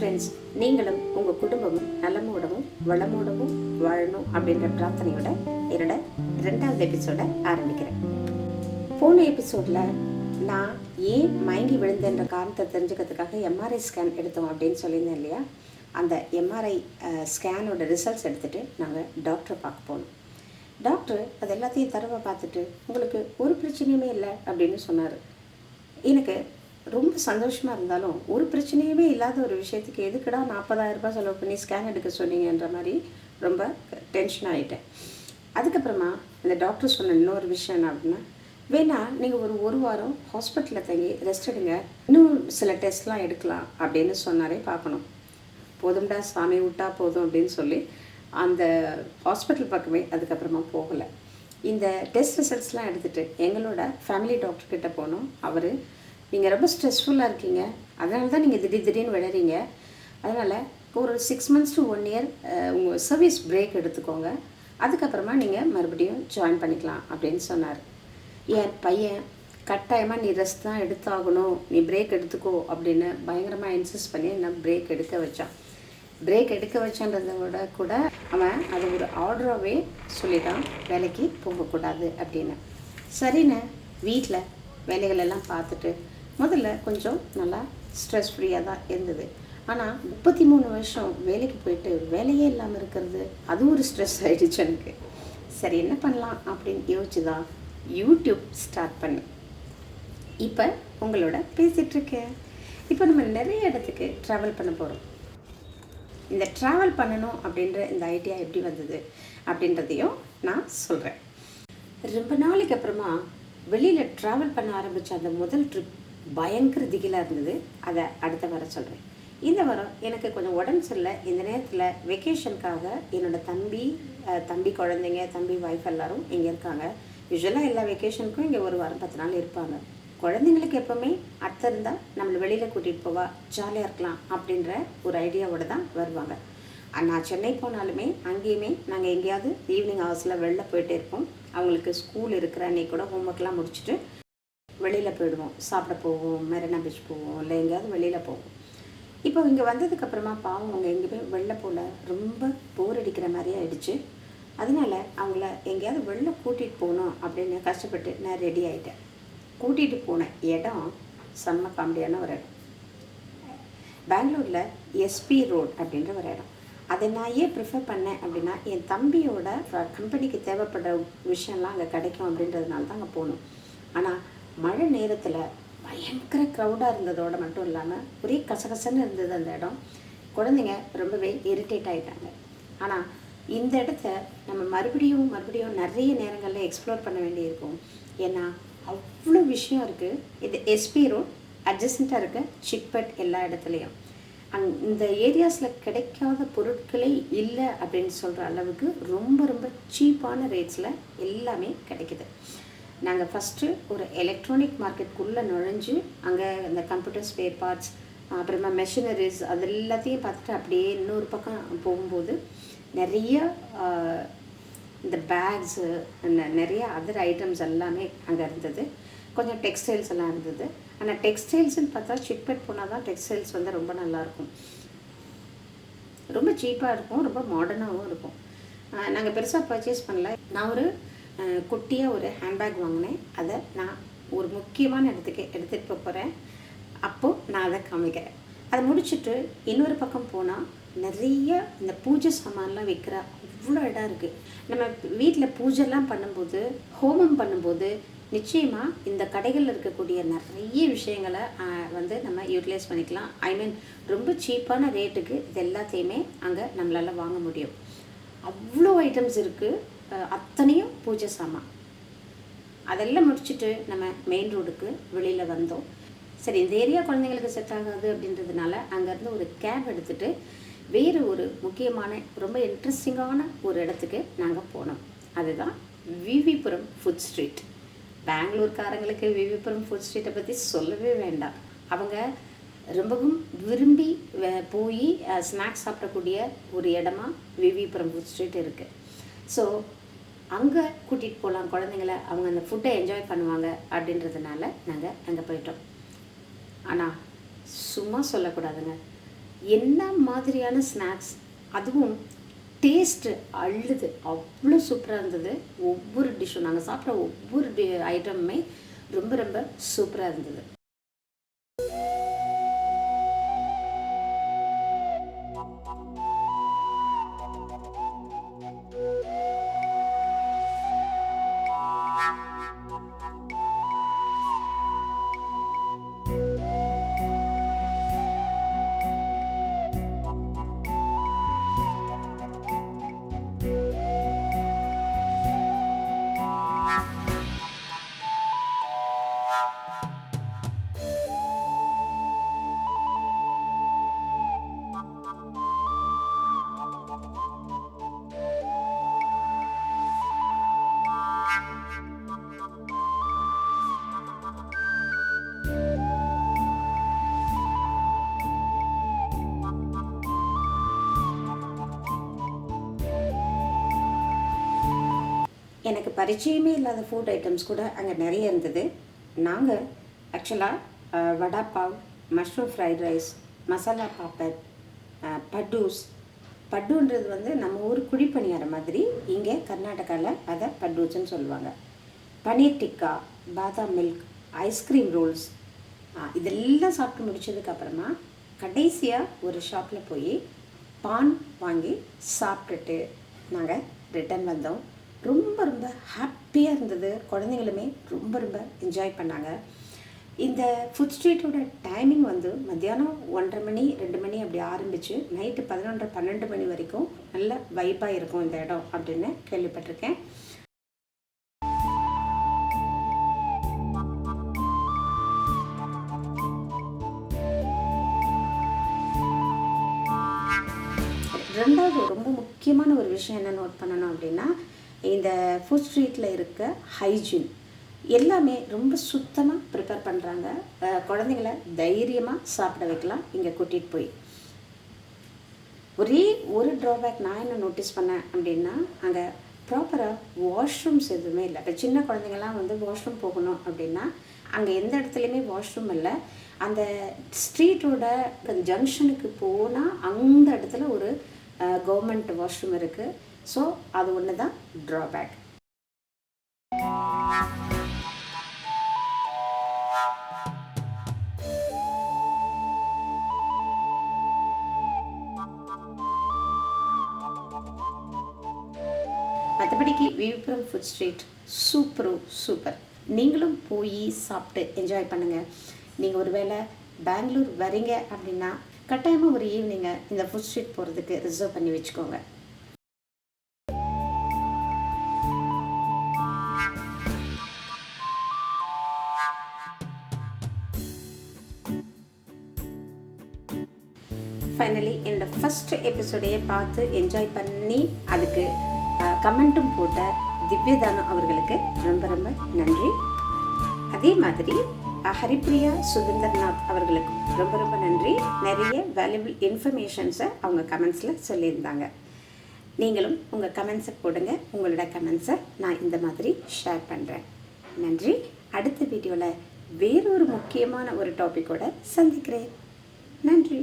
Friends, நீங்களும் உங்கள் குடும்பமும் நலமோடவும் வளமோடவும் வாழணும் அப்படின்ற பிரார்த்தனையோட என்னோட 2வது எபிசோட ஆரம்பிக்கிறேன். போன எபிசோடில் நான் ஏன் மயங்கி விழுந்தேன்ற காரணத்தை தெரிஞ்சுக்கிறதுக்காக எம்ஆர்ஐ ஸ்கேன் எடுத்தோம் அப்படின்னு சொல்லியிருந்தேன் இல்லையா. அந்த எம்ஆர்ஐ ஸ்கேனோட ரிசல்ட்ஸ் எடுத்துகிட்டு நாங்கள் டாக்டரை பார்க்க போனோம். டாக்டர் அது எல்லாத்தையும் தரவை பார்த்துட்டு உங்களுக்கு ஒரு பிரச்சனையுமே இல்லை அப்படின்னு சொன்னார். எனக்கு ரொம்ப சந்தோஷமாக இருந்தாலும் ஒரு பிரச்சனையுமே இல்லாத ஒரு விஷயத்துக்கு எதுக்குடா 40,000 ரூபாய் செலவு பண்ணி ஸ்கேன் எடுக்க சொன்னீங்கன்ற மாதிரி ரொம்ப டென்ஷன் ஆகிட்டேன். அதுக்கப்புறமா அந்த டாக்டர் சொன்ன இன்னொரு விஷயம் என்ன அப்படின்னா, வேணா நீங்கள் ஒரு வாரம் ஹாஸ்பிட்டலில் தங்கி ரெஸ்ட் எடுங்க, இன்னும் சில டெஸ்ட்லாம் எடுக்கலாம் அப்படின்னு சொன்னாரே. பார்க்கணும், போதும்டா சாமி விட்டா போதும் அப்படின்னு சொல்லி அந்த ஹாஸ்பிட்டல் பக்கமே அதுக்கப்புறமா போகலை. இந்த டெஸ்ட் ரிசல்ட்ஸ்லாம் எடுத்துகிட்டு எங்களோட ஃபேமிலி டாக்டர்கிட்ட போனோம். அவர் நீங்கள் ரொம்ப ஸ்ட்ரெஸ்ஃபுல்லாக இருக்கீங்க, அதனால தான் நீங்கள் திடீர்னு விளைறீங்க, அதனால் ஒரு 6 months to 1 year உங்கள் சர்வீஸ் பிரேக் எடுத்துக்கோங்க, அதுக்கப்புறமா நீங்கள் மறுபடியும் ஜாயின் பண்ணிக்கலாம் அப்படின்னு சொன்னார். என் பையன் கட்டாயமாக நீ ரெஸ்ட் தான் எடுத்தாகணும், நீ பிரேக் எடுத்துக்கோ அப்படின்னு பயங்கரமாக இன்சிஸ்ட் பண்ணி நான் பிரேக் எடுக்க வச்சான். பிரேக் எடுக்க வச்சன்றதை விட கூட அவன் அது ஒரு ஆர்டராகவே சொல்லிட்டான், வேலைக்கு போகக்கூடாது அப்படின்னு. சரிண்ணே, வீட்டில் வேலைகள் எல்லாம் பார்த்துட்டு முதல்ல கொஞ்சம் நல்லா ஸ்ட்ரெஸ் ஃப்ரீயாக தான் இருந்தது. ஆனால் 33 வருஷம் வேலைக்கு போயிட்டு வேலையே இல்லாமல் இருக்கிறது அது ஒரு ஸ்ட்ரெஸ் ஆகிடுச்சு எனக்கு. சரி என்ன பண்ணலாம் அப்படின்னு யோசிச்சு தான் யூடியூப் ஸ்டார்ட் பண்ணேன். இப்போ உங்களோட பேசிகிட்ருக்கேன். இப்போ நம்ம நிறைய இடத்துக்கு ட்ராவல் பண்ண போகிறோம். இந்த ட்ராவல் பண்ணணும் அப்படின்ற இந்த ஐடியா எப்படி வந்தது அப்படின்றதையும் நான் சொல்கிறேன். ரொம்ப நாளைக்கு அப்புறமா வெளியில் ட்ராவல் பண்ண ஆரம்பித்த அந்த முதல் ட்ரிப் பயங்கர திகிலாக இருந்தது. அதை அடுத்த வாரம் சொல்கிறேன். இந்த வாரம் எனக்கு கொஞ்சம் உடம்பு சரியில்லை. இந்த நேரத்தில் வெக்கேஷனுக்காக என்னோடய தம்பி குழந்தைங்க, தம்பி ஒய்ஃப் எல்லோரும் இங்கே இருக்காங்க. யூஸ்வலாக எல்லா வெக்கேஷனுக்கும் இங்கே ஒரு வாரம் 10 நாள் இருப்பாங்க. குழந்தைங்களுக்கு எப்போவுமே அத்தை இருந்தால் நம்மளை வெளியில் கூட்டிகிட்டு போவா, ஜாலியாக இருக்கலாம் அப்படின்ற ஒரு ஐடியாவோடு தான் வருவாங்க. நான் சென்னை போனாலுமே அங்கேயுமே நாங்கள் எங்கேயாவது ஈவினிங் ஹவர்ஸில் வெளில போயிட்டே இருப்போம். அவங்களுக்கு ஸ்கூல் இருக்கிற அன்றைக்கி கூட ஹோம்ஒர்க்லாம் முடிச்சுட்டு வெளியில் போயிடுவோம், சாப்பிட போவோம், மெரினா பீச் போவோம், இல்லை எங்கேயாவது வெளியில் போவோம். இப்போ இங்கே வந்ததுக்கப்புறமா பாவம் அவங்க எங்கேயுமே வெளில போகல, ரொம்ப போர் அடிக்கிற மாதிரியே ஆயிடுச்சு. அதனால் அவங்கள எங்கேயாவது வெளில கூட்டிகிட்டு போகணும் அப்படின்னு கஷ்டப்பட்டு நான் ரெடி ஆகிட்டேன். கூட்டிகிட்டு போன இடம் செம்ம காமெடியான ஒரு இடம். பெங்களூரில் எஸ்பி ரோட் அப்படின்ற ஒரு இடம். அதை நான் ஏன் ப்ரிஃபர் பண்ணேன் அப்படின்னா, என் தம்பியோட கம்பெனிக்கு தேவைப்படுற விஷயம்லாம் அங்கே கிடைக்கும் அப்படின்றதுனால தான் அங்கே போகணும். ஆனால் மழை நேரத்தில் பயங்கர க்ரௌடாக இருந்ததோடு மட்டும் இல்லாமல் ஒரே கசகசன்னு இருந்தது அந்த இடம். குழந்தைங்க ரொம்பவே இரிட்டேட் ஆகிட்டாங்க. ஆனால் இந்த இடத்த நம்ம மறுபடியும் நிறைய நேரங்களில் எக்ஸ்ப்ளோர் பண்ண வேண்டியிருக்கும். ஏன்னா அவ்வளோ விஷயம் இருக்குது. இது எஸ்பி ரோட் அட்ஜசண்ட்டாக இருக்க சிக்பட் எல்லா இடத்துலையும் இந்த ஏரியாஸில் கிடைக்காத பொருட்களே இல்லை அப்படின்னு சொல்கிற அளவுக்கு ரொம்ப சீப்பான ரேட்ஸில் எல்லாமே கிடைக்குது. நாங்கள் ஃபஸ்ட்டு ஒரு எலக்ட்ரானிக் மார்க்கெட்டுக்குள்ளே நுழைஞ்சு அங்கே இந்த கம்ப்யூட்டர் ஸ்பேர் பார்ட்ஸ், அப்புறமா மெஷினரிஸ், அது எல்லாத்தையும் பார்த்துட்டு அப்படியே இன்னொரு பக்கம் போகும்போது நிறைய இந்த பேக்ஸு, நிறைய அதர் ஐட்டம்ஸ் எல்லாமே அங்கே இருந்தது. கொஞ்சம் டெக்ஸ்டைல்ஸ் எல்லாம் இருந்தது. ஆனால் டெக்ஸ்டைல்ஸ்ன்னு பார்த்தா சிக்பட் போனால் தான் டெக்ஸ்டைல்ஸ் வந்து ரொம்ப நல்லாயிருக்கும், ரொம்ப சீப்பாக இருக்கும், ரொம்ப மாடர்னாகவும் இருக்கும். நாங்கள் பெருசாக பர்ச்சேஸ் பண்ணல. நான் ஒரு குட்டியாக ஒரு ஹேண்ட்பேக் வாங்கினேன். அதை நான் ஒரு முக்கியமான இடத்துக்கு எடுத்துகிட்டு போகிறேன். அப்போது நான் அதை காமிக்கிறேன். அதை முடிச்சுட்டு இன்னொரு பக்கம் போனால் நிறைய இந்த பூஜை சாமான்லாம் விற்கிற அவ்வளோ இடம் இருக்குது. நம்ம வீட்டில் பூஜைலாம் பண்ணும்போது, ஹோமம் பண்ணும்போது நிச்சயமாக இந்த கடைகளில் இருக்கக்கூடிய நிறைய விஷயங்களை வந்து நம்ம யூட்டிலைஸ் பண்ணிக்கலாம். ரொம்ப சீப்பான ரேட்டுக்கு இது எல்லாத்தையுமே அங்கே நம்மளால் வாங்க முடியும். அவ்வளோ ஐட்டம்ஸ் இருக்குது, அத்தனையும் பூஜை சாமான். அதெல்லாம் முடிச்சுட்டு நம்ம மெயின் ரோடுக்கு வெளியில் வந்தோம். சரி, இந்த ஏரியா குழந்தைங்களுக்கு செட் ஆகாது அப்படின்றதுனால அங்கேருந்து ஒரு கேப் எடுத்துகிட்டு வேறு ஒரு முக்கியமான ரொம்ப இன்ட்ரெஸ்டிங்கான ஒரு இடத்துக்கு நாங்கள் போனோம். அதுதான் விவிபுரம் ஃபுட் ஸ்ட்ரீட். பெங்களூர்காரங்களுக்கு விவிபுரம் ஃபுட் ஸ்ட்ரீட்டை பற்றி சொல்லவே வேண்டாம். அவங்க ரொம்பவும் விரும்பி போய் ஸ்நாக்ஸ் சாப்பிடக்கூடிய ஒரு இடமா விவிபுரம் ஃபுட் ஸ்ட்ரீட் இருக்குது. ஸோ அங்கே கூட்டிகிட்டு போகலாம் குழந்தைங்கள, அவங்க அந்த ஃபுட்டை என்ஜாய் பண்ணுவாங்க அப்படின்றதுனால நாங்கள் அங்கே போயிட்டோம். ஆனால் சும்மா சொல்லக்கூடாதுங்க, என்ன மாதிரியான ஸ்நாக்ஸ், அதுவும் டேஸ்ட்டு அள்ளுது, அவ்வளோ சூப்பராக இருந்தது. ஒவ்வொரு டிஷ்ஷும் நாங்கள் சாப்பிட்ற ஒவ்வொரு ஐட்டமுமே ரொம்ப ரொம்ப சூப்பராக இருந்தது. எனக்கு பரிச்சயமே இல்லாத ஃபுட் ஐட்டம்ஸ் கூட அங்கே நிறைய இருந்தது. நாங்கள் ஆக்சுவலாக vada pav, mushroom fried rice, masala papad, பட்டூஸ். பட்டுன்றது வந்து நம்ம ஊர் குழிப்பணியாரம் மாதிரி, இங்கே கர்நாடகாவில் அதை பட்டூஸ்ன்னு சொல்லுவாங்க. பனீர் டிக்கா, பாதாம் மில்க், ஐஸ்கிரீம் ரோல்ஸ், இதெல்லாம் சாப்பிட்டு முடிச்சதுக்கப்புறமா கடைசியாக ஒரு ஷாப்பில் போய் பான் வாங்கி சாப்பிட்டுட்டு நாங்கள் ரிட்டன் வந்தோம். ரொம்ப ரொம்ப ஹாப்பியாக இருந்தது. குழந்தைங்களுமே ரொம்ப ரொம்ப என்ஜாய் பண்ணாங்க. இந்த ஃபுட் ஸ்ட்ரீட்டோட டைமிங் வந்து மத்தியானம் 1:30 மணி 2 மணி அப்படி ஆரம்பித்து நைட்டு 11 12 மணி வரைக்கும் நல்ல வைப்பாக இருக்கும் இந்த இடம் அப்படின்னு கேள்விப்பட்டிருக்கேன். ரெண்டாவது ரொம்ப முக்கியமான ஒரு விஷயம் என்ன நோட் பண்ணணும் அப்படின்னா, இந்த ஃபுட் ஸ்ட்ரீட்டில் இருக்க ஹைஜீன் எல்லாமே ரொம்ப சுத்தமாக ப்ரிப்பேர் பண்ணுறாங்க. குழந்தைங்கள தைரியமாக சாப்பிட வைக்கலாம் இங்கே கூட்டிகிட்டு போய். ஒரே ஒரு ட்ராபேக் நான் என்ன நோட்டீஸ் பண்ணேன் அப்படின்னா, அங்கே ப்ராப்பராக வாஷ்ரூம்ஸ் எதுவுமே இல்லை. இப்போ சின்ன குழந்தைங்கள்லாம் வந்து வாஷ்ரூம் போகணும் அப்படின்னா அங்கே எந்த இடத்துலையுமே வாஷ்ரூம் இல்லை. அந்த ஸ்ட்ரீட்டோட ஜங்ஷனுக்கு போனால் அந்த இடத்துல ஒரு கவர்மெண்ட் வாஷ்ரூம் இருக்குது. ஸோ அது ஒன்று தான் ட்ராபேக். மற்றபடிக்கு விழுப்புரம் ஃபுட் ஸ்ட்ரீட் சூப்பர். நீங்களும் போய் சாப்பிட்டு என்ஜாய் பண்ணுங்கள். நீங்கள் ஒருவேளை பெங்களூர் வரீங்க அப்படின்னா கட்டாயமாக ஒரு ஈவினிங்கை இந்த ஃபுட் ஸ்ட்ரீட் போகிறதுக்கு ரிசர்வ் பண்ணி வச்சுக்கோங்க. ஃபைனலி என்னோட ஃபஸ்ட் எபிசோடையே பார்த்து என்ஜாய் பண்ணி அதுக்கு கமெண்ட்டும் போட்ட திவ்யதானம் அவர்களுக்கு ரொம்ப ரொம்ப நன்றி. அதே மாதிரி ஹரிப்ரியா சுதந்திரநாத் அவர்களுக்கும் ரொம்ப ரொம்ப நன்றி. நிறைய வேல்யூபிள் இன்ஃபர்மேஷன்ஸை அவங்க கமெண்ட்ஸில் சொல்லியிருந்தாங்க. நீங்களும் உங்கள் கமெண்ட்ஸை போடுங்க. உங்களோட கமெண்ட்ஸை நான் இந்த மாதிரி ஷேர் பண்ணுறேன். நன்றி. அடுத்த வீடியோவில் வேறொரு முக்கியமான ஒரு டாப்பிக்கோடு சந்திக்கிறேன். நன்றி.